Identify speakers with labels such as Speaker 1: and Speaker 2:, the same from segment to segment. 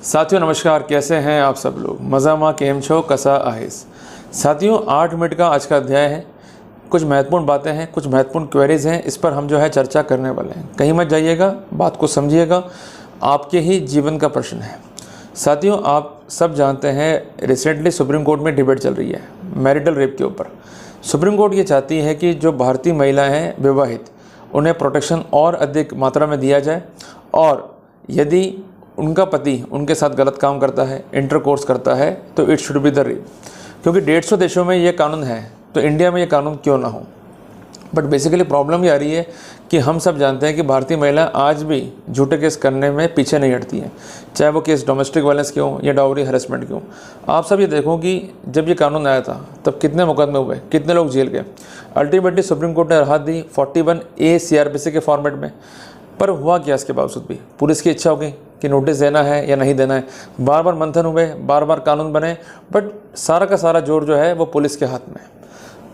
Speaker 1: साथियों नमस्कार, कैसे हैं आप सब लोग। मज़ामा केम छो कसा आहिस। साथियों 8 मिनट का आज का अध्याय है। कुछ महत्वपूर्ण बातें हैं, कुछ महत्वपूर्ण क्वेरीज हैं, इस पर हम चर्चा करने वाले हैं। कहीं मत जाइएगा, बात को समझिएगा, आपके ही जीवन का प्रश्न है। साथियों आप सब जानते हैं रिसेंटली सुप्रीम कोर्ट में डिबेट चल रही है मैरिटल रेप के ऊपर। सुप्रीम कोर्ट ये चाहती है कि जो भारतीय महिलाएं हैं विवाहित, उन्हें प्रोटेक्शन और अधिक मात्रा में दिया जाए, और यदि उनका पति उनके साथ गलत काम करता है, इंटरकोर्स करता है, तो it should be the rape. क्योंकि 150 देशों में ये कानून है, तो इंडिया में ये कानून क्यों ना हो। बट बेसिकली प्रॉब्लम ये आ रही है कि हम सब जानते हैं कि भारतीय महिला आज भी झूठे केस करने में पीछे नहीं हटती हैं, चाहे वो केस डोमेस्टिक वायलेंस के हों या डाउरी हरेसमेंट के हों। आप सब ये देखो कि जब ये कानून आया था तब कितने मुकदमे हुए, कितने लोग जेल गए। अल्टीमेटली सुप्रीम कोर्ट ने राहत दी 41A CRPC के फॉर्मेट में। पर हुआ क्या इसके बावजूद भी? पुलिस की इच्छा हो गई कि नोटिस देना है या नहीं देना है। बार बार मंथन हुए, बार बार कानून बने, बट सारा का सारा जोर जो है वो पुलिस के हाथ में है।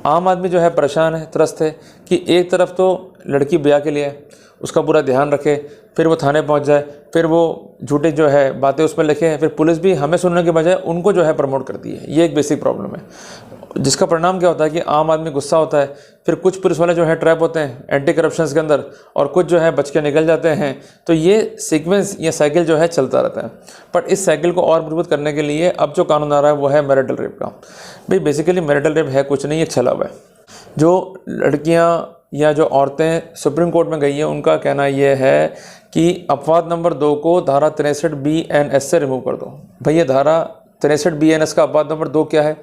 Speaker 1: आम आदमी जो है परेशान है, त्रस्त है कि एक तरफ तो लड़की ब्याह के लिए है, उसका पूरा ध्यान रखे, फिर वो थाने पहुंच जाए, फिर वो झूठे जो है बातें उसमें लिखे, फिर पुलिस भी हमें सुनने के बजाय उनको जो है प्रमोट करती है। ये एक बेसिक प्रॉब्लम है, जिसका परिणाम क्या होता है कि आम आदमी गुस्सा होता है। फिर कुछ पुलिस वाले जो है ट्रैप होते हैं एंटी करप्शन के अंदर, और कुछ जो है बच के निकल जाते हैं। तो ये सीक्वेंस या साइकिल जो है चलता रहता है। बट इस साइकिल को और मजबूत करने के लिए अब जो कानून आ रहा है वो है मैरिटल रेप का। भाई बेसिकली मैरिटल रेप है कुछ नहीं, एक छलावा है। जो लड़कियाँ या जो औरतें सुप्रीम कोर्ट में गई हैं, उनका कहना यह है कि अपवाद नंबर 2 को धारा 63BNS से रिमूव कर दो। भैया धारा 63BNS का अपवाद नंबर 2 क्या है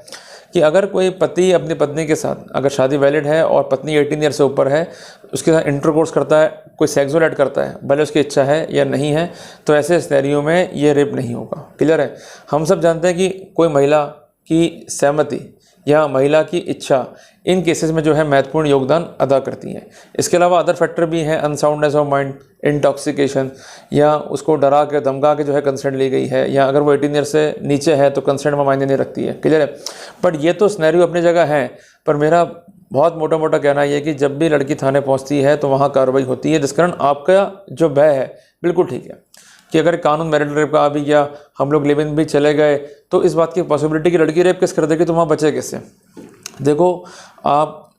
Speaker 1: कि अगर कोई पति अपनी पत्नी के साथ, अगर शादी वैलिड है और पत्नी 18 ईयर से ऊपर है, उसके साथ इंटरकोर्स करता है, कोई सेक्सुअल एक्ट करता है, भले उसकी इच्छा है या नहीं है, तो ऐसे सिनेरियो में ये रेप नहीं होगा। क्लियर है। हम सब जानते हैं कि कोई महिला की सहमति या महिला की इच्छा इन केसेस में जो है महत्वपूर्ण योगदान अदा करती हैं। इसके अलावा अदर फैक्टर भी हैं, अनसाउंडनेस ऑफ माइंड, इंटॉक्सिकेशन, या उसको डरा के धमका के जो है कंसेंट ली गई है, या अगर वो 18 ईयर से नीचे है तो कंसेंट में मायने नहीं रखती है। क्लियर है। बट ये तो सिनेरियो अपनी जगह है, पर मेरा बहुत मोटा मोटा कहना ये है कि जब भी लड़की थाने पहुँचती है तो वहाँ कार्रवाई होती है, जिस कारण आपका जो भय है बिल्कुल ठीक है कि अगर कानून मैरिटल रेप का आ भी गया, हम लोग लिव इन भी चले गए, तो इस बात की पॉसिबिलिटी कि लड़की रेप केस कर देगी तो वहाँ बचे कैसे। देखो आप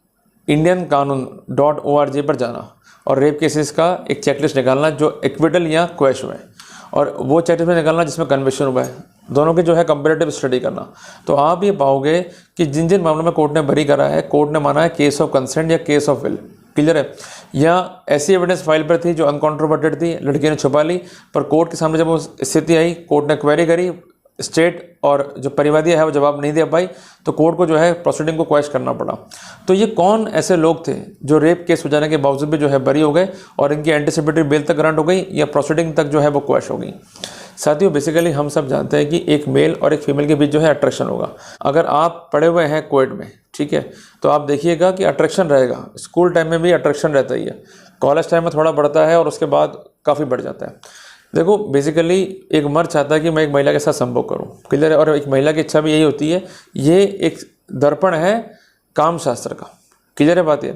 Speaker 1: indianqanun.org पर जाना और रेप केसेस का एक चेकलिस्ट निकालना जो एक्विटल या क्वैश हुए, और वो चेकलिस्ट में निकालना जिसमें कन्विक्शन हुआ है, दोनों के जो है कंपैरेटिव स्टडी करना। तो आप ये पाओगे कि जिन जिन मामलों में कोर्ट ने बरी करा है, कोर्ट ने माना है केस ऑफ कंसेंट या केस ऑफ विल। क्लियर है। या ऐसी एविडेंस फाइल पर थी जो अनकॉन्ट्रोवर्टेड थी, लड़की ने छुपा ली, पर कोर्ट के सामने जब वो स्थिति आई, कोर्ट ने क्वेरी करी, स्टेट और जो परिवादी है वो जवाब नहीं दे पाई, तो कोर्ट को जो है प्रोसीडिंग को क्वैश करना पड़ा। तो ये कौन ऐसे लोग थे जो रेप केस हो जाने के बावजूद भी जो है बरी हो गए और इनकी एंटीसिपेटरी बेल तक ग्रांट हो गई या प्रोसीडिंग तक जो है वो क्वैश हो गई। साथियों बेसिकली हम सब जानते हैं कि एक मेल और एक फीमेल के बीच जो है अट्रैक्शन होगा। अगर आप पढ़े हुए हैं कोएड में, ठीक है, तो आप देखिएगा कि अट्रैक्शन रहेगा। स्कूल टाइम में भी अट्रैक्शन रहता ही है, कॉलेज टाइम में थोड़ा बढ़ता है और उसके बाद काफ़ी बढ़ जाता है। देखो बेसिकली एक मर्द चाहता है कि मैं एक महिला के साथ संभोग करूं। क्लियर है। और एक महिला की इच्छा भी यही होती है। ये एक दर्पण है काम शास्त्र का। क्लियर है बात ये।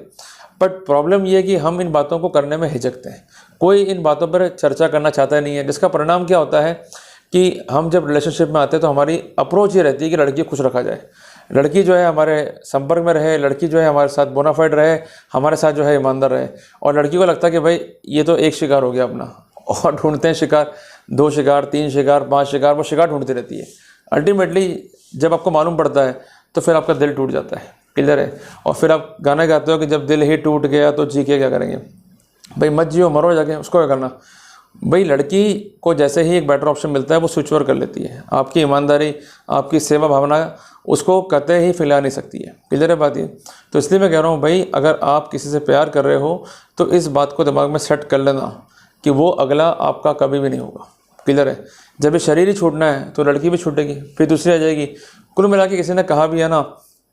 Speaker 1: बट प्रॉब्लम ये है कि हम इन बातों को करने में हिचकते हैं, कोई इन बातों पर चर्चा करना चाहता नहीं है, जिसका परिणाम क्या होता है कि हम जब रिलेशनशिप में आते हैं तो हमारी अप्रोच ये रहती है कि लड़की खुश रखा जाए, लड़की जो है हमारे संपर्क में रहे, लड़की जो है हमारे साथ बोनाफाइड रहे, हमारे साथ जो है ईमानदार रहे। और लड़की को लगता है कि भाई ये तो एक शिकार हो गया अपना, और ढूंढते हैं शिकार, 2 शिकार, 3 शिकार, 5 शिकार, वो शिकार ढूंढती रहती है। अल्टीमेटली जब आपको मालूम पड़ता है तो फिर आपका दिल टूट जाता है। क्लियर है। और फिर आप गाना गाते हो कि जब दिल ही टूट गया तो जी के क्या करेंगे। भाई मत जियो, मरो जाके, उसको क्या करना। भाई लड़की को जैसे ही एक बेटर ऑप्शन मिलता है वो स्विच ओवर कर लेती है। आपकी ईमानदारी, आपकी सेवा भावना उसको कतई ही फैला नहीं सकती है। क्लियर है बात ये। तो इसलिए मैं कह रहा हूँ भाई अगर आप किसी से प्यार कर रहे हो तो इस बात को दिमाग में सेट कर लेना कि वो अगला आपका कभी भी नहीं होगा। क्लियर है। जब ये शरीर ही छूटना है तो लड़की भी छूटेगी, फिर दूसरी आ जाएगी। कुल मिला के किसी ने कहा भी है ना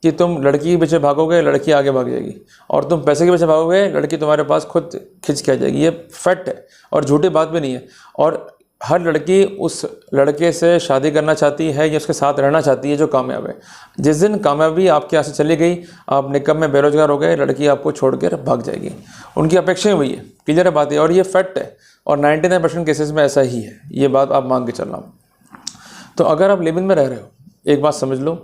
Speaker 1: कि तुम लड़की के पीछे भागोगे, लड़की आगे भाग जाएगी, और तुम पैसे के पीछे भागोगे, लड़की तुम्हारे पास खुद खिंच के आ जाएगी। ये फैक्ट है और झूठी बात भी नहीं है। और हर लड़की उस लड़के से शादी करना चाहती है या उसके साथ रहना चाहती है जो कामयाब है। जिस दिन कामयाबी आपके यहाँ से चली गई, आप निकम में बेरोजगार हो गए, लड़की आपको छोड़कर भाग जाएगी। उनकी अपेक्षाएं हुई है। क्लियर है बात है। और ये फैक्ट है, और 99% केसेस में ऐसा ही है। ये बात आप मान के चलना। तो अगर आप लिव इन में रह रहे हो, एक बात समझ लो,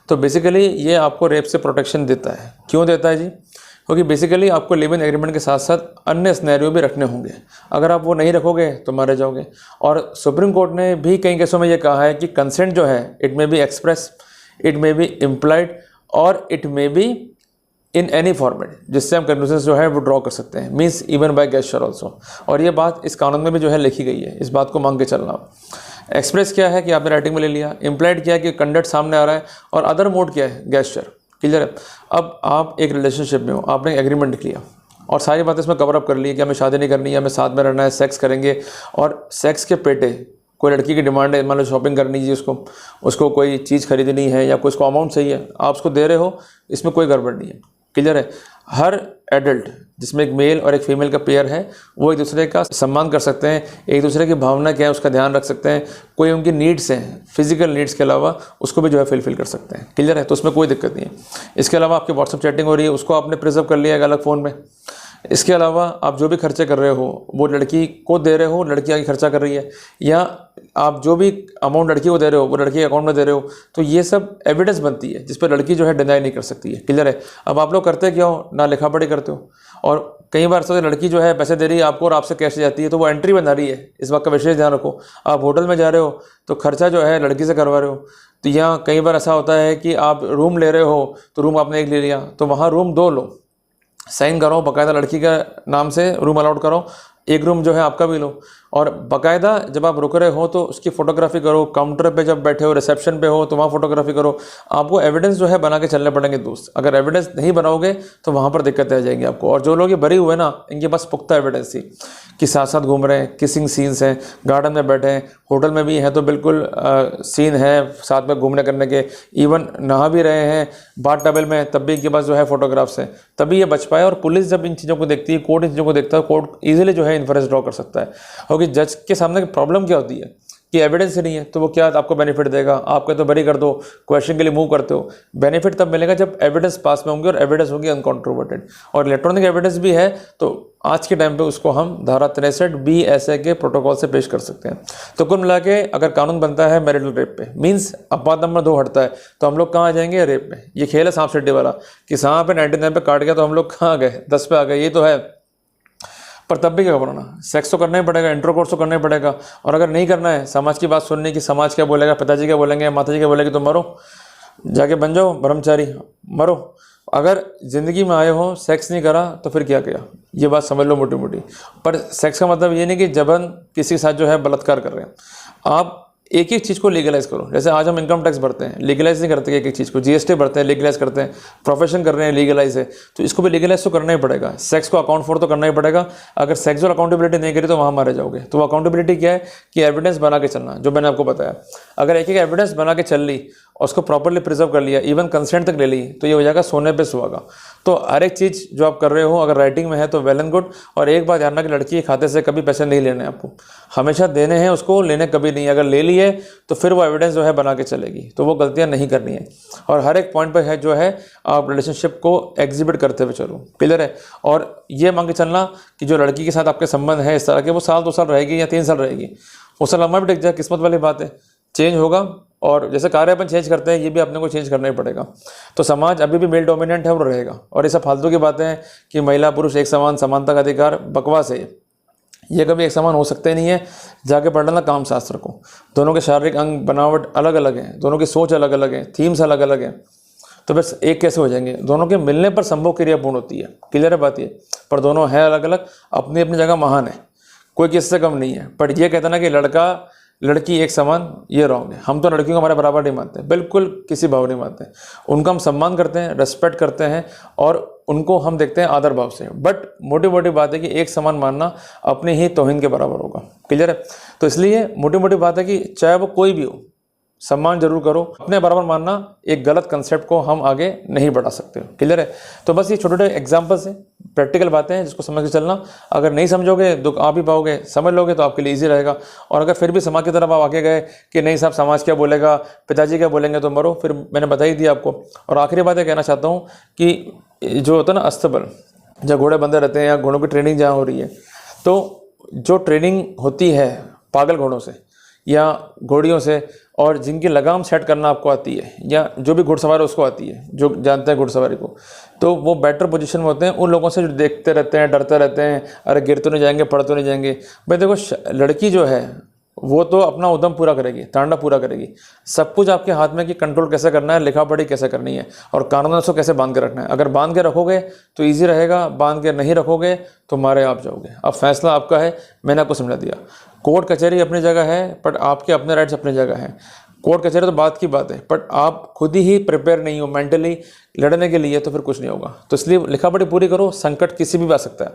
Speaker 1: तो बेसिकली ये आपको रेप से प्रोटेक्शन देता है। क्यों देता है जी? क्योंकि बेसिकली आपको लिव इन एग्रीमेंट के साथ साथ अन्य सिनेरियो भी रखने होंगे। अगर आप वो नहीं रखोगे तो मारे जाओगे। और सुप्रीम कोर्ट ने भी कई केसों में ये कहा है कि कंसेंट जो है it may be express, it may be implied or it may be in any format, जिससे हम कंक्लूजन जो है वो ड्रॉ कर सकते हैं, means even bye gesture also. और ये बात इस कानून में भी जो है लिखी गई है, इस बात को मांग के चलना। एक्सप्रेस क्या है कि आपने राइटिंग में ले लिया, इम्प्लाइड क्या है कि कंडक्ट सामने आ रहा है, और अदर मोड क्या है, गेस्चर। क्लियर है? अब आप एक रिलेशनशिप में हो, आपने एग्रीमेंट किया और सारी बातें इसमें कवर अप कर ली कि हमें शादी नहीं करनी है, हमें साथ में रहना है, सेक्स करेंगे, और सेक्स के पेटे कोई लड़की की डिमांड है, मान लो शॉपिंग करनी है उसको कोई चीज़ खरीदनी है या कोई उसको अमाउंट चाहिए, आप उसको दे रहे हो, इसमें कोई गड़बड़ नहीं है। क्लियर है? हर एडल्ट जिसमें एक मेल और एक फीमेल का पेयर है वो एक दूसरे का सम्मान कर सकते हैं, एक दूसरे की भावना क्या है उसका ध्यान रख सकते हैं, कोई उनकी नीड्स हैं फिजिकल नीड्स के अलावा उसको भी जो है फुलफिल कर सकते हैं। क्लियर है? तो उसमें कोई दिक्कत नहीं है। इसके अलावा आपकी व्हाट्सअप चैटिंग हो रही है, उसको आपने प्रिजर्व कर लिया एक अलग फ़ोन में। इसके अलावा आप जो भी खर्चे कर रहे हो वो लड़की को दे रहे हो, लड़की आगे खर्चा कर रही है, या आप जो भी अमाउंट लड़की को दे रहे हो वो लड़की के अकाउंट में दे रहे हो, तो ये सब एविडेंस बनती है जिस पर लड़की जो है डिनाई नहीं कर सकती है। क्लियर है? अब आप लोग करते क्या हो, ना लिखा पढ़ी करते हो, और कई बार ऐसा लड़की जो है पैसे दे रही है आपको और आपसे कैश जाती है तो वो एंट्री बना रही है। इस बात का विशेष ध्यान रखो। आप होटल में जा रहे हो तो खर्चा जो है लड़की से करवा रहे हो। तो यहाँ कई बार ऐसा होता है कि आप रूम ले रहे हो तो रूम आपने एक ले लिया, तो वहाँ रूम 2 लो, साइन करो, बाकायदा लड़की का नाम से रूम अलाउड करो, एक रूम जो है आपका भी लो, और बाकायदा जब आप रुक रहे हो तो उसकी फ़ोटोग्राफी करो, काउंटर पे जब बैठे हो, रिसेप्शन पे हो तो वहाँ फ़ोटोग्राफी करो। आपको एविडेंस जो है बना के चलने पड़ेंगे दोस्त। अगर एविडेंस नहीं बनाओगे तो वहाँ पर दिक्कतें आ जाएंगी आपको। और जो लोग ये भरे हुए ना, इनके पास पुख्ता एविडेंस थी कि साथ साथ घूम रहे हैं, किसिंग सीन्स हैं, गार्डन में बैठे हैं, होटल में भी हैं तो बिल्कुल सीन है साथ में घूमने करने के, इवन नहा भी रहे हैं बाथ टबल में, तब भी इनके पास जो है फोटोग्राफ्स हैं, तभी ये बच पाए। और पुलिस जब इन चीज़ों को देखती है, कोर्ट इन चीज़ों को देखता है, कोर्ट ईजिली जो है इन्फरेंस ड्रॉ कर सकता है। क्योंकि जज के सामने प्रॉब्लम क्या होती है कि एविडेंस ही नहीं है, तो वो क्या आपको बेनिफिट देगा? आपके तो बरी कर दो, क्वेश्चन के लिए मूव करते हो। बेनिफिट तब मिलेगा जब एविडेंस पास में होंगे और एविडेंस होगी अनकॉन्ट्रोवर्टेड। और इलेक्ट्रॉनिक एविडेंस भी है तो आज के टाइम पे उसको हम धारा 63 BSA के प्रोटोकॉल से पेश कर सकते हैं। तो कुल मिला के अगर कानून बनता है मैरिटल रेप पे, मीन्स अपवाद नंबर 2 हटता है, तो हम लोग कहाँ आ जाएंगे? रेप में। ये खेल है सांप सीढ़ी वाला कि सांप पे 99 पे काट गया तो हम लोग कहाँ गए? 10 पे आ गए। ये तो है, पर तब भी क्या करना, सेक्स तो करना ही पड़ेगा, इंटरकोर्स तो करना ही पड़ेगा। और अगर नहीं करना है, समाज की बात सुननी कि समाज क्या बोलेगा, पिताजी क्या बोलेंगे, माताजी क्या बोलेगी, तो मरो, जाके बन जाओ ब्रह्मचारी, मरो। अगर ज़िंदगी में आए हो, सेक्स नहीं करा तो फिर क्या किया, ये बात समझ लो मोटी मोटी। पर सेक्स का मतलब ये नहीं कि जबरन किसी के साथ जो है बलात्कार कर रहे हैं। आप एक एक चीज़ को लीगलाइज करो। जैसे आज हम इनकम टैक्स भरते हैं, लीगलाइज नहीं करते एक एक चीज़ को, GST भरते हैं, लीगलाइज करते हैं, प्रोफेशन कर रहे हैं, लीगलाइज है, तो इसको भी लीगलाइज तो करना ही पड़ेगा। सेक्स को अकाउंट फॉर तो करना ही पड़ेगा। अगर सेक्सुअल अकाउंटेबिलिटी नहीं करी तो वहाँ मारे जाओगे। तो वो अकाउंटेबिलिटी क्या है कि एविडेंस बना के चलना, जो मैंने आपको बताया। अगर एक एक एविडेंस बना के चल ली और उसको प्रॉपरली प्रिजर्व कर लिया, इवन कंसेंट तक ले ली, तो ये हो जाएगा सोने पे सुहागा। तो हर एक चीज़ जो आप कर रहे हो अगर राइटिंग में है तो वेल एंड गुड। और एक बात ध्यान रखना कि लड़की के खाते से कभी पैसे नहीं लेने, आपको हमेशा देने हैं, उसको लेने कभी नहीं। अगर ले लिए तो फिर वो एविडेंस जो है बना के चलेगी, तो वो गलतियां नहीं करनी है। और हर एक पॉइंट पर है जो है आप रिलेशनशिप को एग्जिबिट करते हुए चलो। क्लियर है? और ये मांग के चलना कि जो लड़की के साथ आपके संबंध है इस तरह के, वो 1-2 साल रहेगी या 3 साल रहेगी, हो साल लम्बा भी टिक जाए, किस्मत वाली बात है, चेंज होगा। और जैसे कार्य अपन चेंज करते हैं, ये भी अपने को चेंज करना ही पड़ेगा। तो समाज अभी भी मेल डोमिनेंट है, वो रहेगा। और ये सब फालतू की बातें हैं कि महिला पुरुष एक समान, समानता का अधिकार, बकवास है ये कभी एक समान हो सकते नहीं है। जाके पढ़ लेना काम शास्त्र को। दोनों के शारीरिक अंग बनावट अलग अलग हैं, दोनों की सोच अलग अलग है, थीम्स अलग अलग हैं, तो बस एक कैसे हो जाएंगे? दोनों के मिलने पर संभव क्रिया पूर्ण होती है। क्लियर है बात ये? पर दोनों हैं अलग अलग, अपनी अपनी जगह महान है, कोई किसी से कम नहीं है। पर ये कहता ना कि लड़का लड़की एक समान, ये रॉन्ग है। हम तो लड़कियों को हमारे बराबर नहीं मानते, बिल्कुल किसी भाव नहीं मानते। उनका हम सम्मान करते हैं, रेस्पेक्ट करते हैं और उनको हम देखते हैं आदर भाव से। बट मोटी मोटी बात है कि एक समान मानना अपनी ही तौहीन के बराबर होगा। क्लियर है? तो इसलिए मोटी मोटी बात है कि चाहे वो कोई भी हो, सम्मान जरूर करो। अपने बराबर मानना एक गलत कंसेप्ट को हम आगे नहीं बढ़ा सकते। क्लियर है? तो बस ये छोटे छोटे एग्जांपल्स हैं, प्रैक्टिकल बातें हैं, जिसको समझ के चलना। अगर नहीं समझोगे, दुख आप ही पाओगे। समझ लोगे तो आपके लिए ईजी रहेगा। और अगर फिर भी समाज की तरफ आप आगे गए कि नहीं साहब समाज क्या बोलेगा, पिताजी क्या बोलेंगे, तो मरो। फिर मैंने बता ही दिया आपको। और आखिरी बात ये कहना चाहता हूँ कि जो होता है ना अस्तबल, जहाँ घोड़े बंधे रहते हैं या घोड़ों की ट्रेनिंग जहाँ हो रही है, तो जो ट्रेनिंग होती है पागल घोड़ों से या घोड़ियों से, और जिनकी लगाम सेट करना आपको आती है, या जो भी घुड़सवार है उसको आती है, जो जानते हैं घुड़सवारी को, तो वो बेटर पोजीशन में होते हैं उन लोगों से जो देखते रहते हैं, डरते रहते हैं, अरे गिर तो नहीं जाएंगे, पड़ तो नहीं जाएंगे। भाई देखो, लड़की जो है वो तो अपना उद्यम पूरा करेगी, तांडव पूरा करेगी, सब कुछ आपके हाथ में कि कंट्रोल कैसे करना है, लिखा पढ़ी कैसे करनी है, और कानूनों से कैसे बांध के रखना है। अगर बांध के रखोगे तो ईजी रहेगा, बांध के नहीं रखोगे तो मारे आप जाओगे। अब फैसला आपका है, मैंने आपको समझा दिया। कोर्ट कचहरी अपनी जगह है, बट आपके अपने राइट्स अपनी जगह हैं। कोर्ट कचहरी तो बात की बात है, बट आप खुद ही प्रिपेयर नहीं हो मेंटली लड़ने के लिए, तो फिर कुछ नहीं होगा। तो इसलिए लिखा पढ़ी पूरी करो, संकट किसी भी आ सकता है,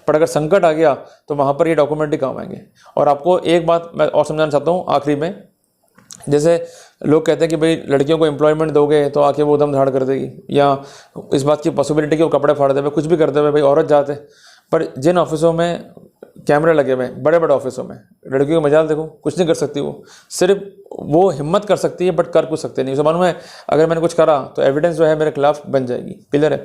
Speaker 1: पर अगर संकट आ गया तो वहाँ पर ये डॉक्यूमेंट ही काम आएंगे। और आपको एक बात मैं और समझाना चाहता हूँ आखिरी में, जैसे लोग कहते हैं कि भाई लड़कियों को एम्प्लॉयमेंट दोगे तो आके वो दम धाड़ कर देगी, या इस बात की पॉसिबिलिटी कि वो कपड़े फाड़ देवे, कुछ भी कर देवे, भाई औरत जाते। पर जिन ऑफिसों में कैमरे लगे हुए हैं, बड़े बड़े ऑफिसों में, लड़कियों को मजाल देखो, कुछ नहीं कर सकती वो, सिर्फ वो हिम्मत कर सकती है, बट कर कुछ सकते नहीं। उसे मालूम है अगर मैंने कुछ करा तो एविडेंस जो है मेरे खिलाफ बन जाएगी। क्लियर है?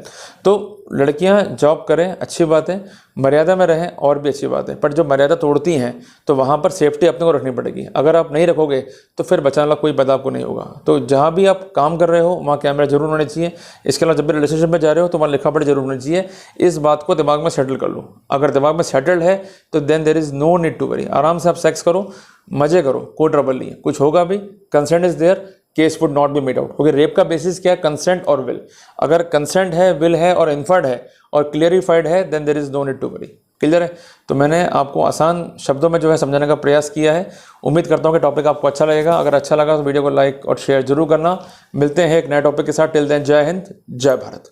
Speaker 1: तो लड़कियां जॉब करें, अच्छी बात है, मर्यादा में रहें, और भी अच्छी बात है, पर जो मर्यादा तोड़ती हैं तो वहाँ पर सेफ्टी अपने को रखनी पड़ेगी। अगर आप नहीं रखोगे तो फिर बचाने कोई पता आपको नहीं होगा। तो जहाँ भी आप काम कर रहे हो वहाँ कैमरा जरूर होने चाहिए। इसके अलावा जब भी रिलेशनशिप में जा रहे हो तो वहाँ लिखा पढ़ी जरूर होनी चाहिए। इस बात को दिमाग में सेटल कर लो। अगर दिमाग में सेटल्ड है तो then there is no need to worry. आराम से आप सेक्स करो, मजे करो, कोई ट्रबल नहीं है। कुछ होगा भी, consent is there, case would not be made out. क्योंकि रेप का बेसिस क्या है? कंसेंट और विल। अगर कंसेंट है, विल है और इन्फर्ड है और क्लियरिफाइड है, then there is no need to worry. Clear है? तो मैंने आपको आसान शब्दों में जो है समझाने का प्रयास किया है। उम्मीद करता हूँ कि टॉपिक आपको अच्छा लगेगा। अगर अच्छा लगा तो वीडियो को लाइक और शेयर जरूर करना। मिलते हैं एक नए टॉपिक के साथ। टिल देन जय हिंद, जय भारत।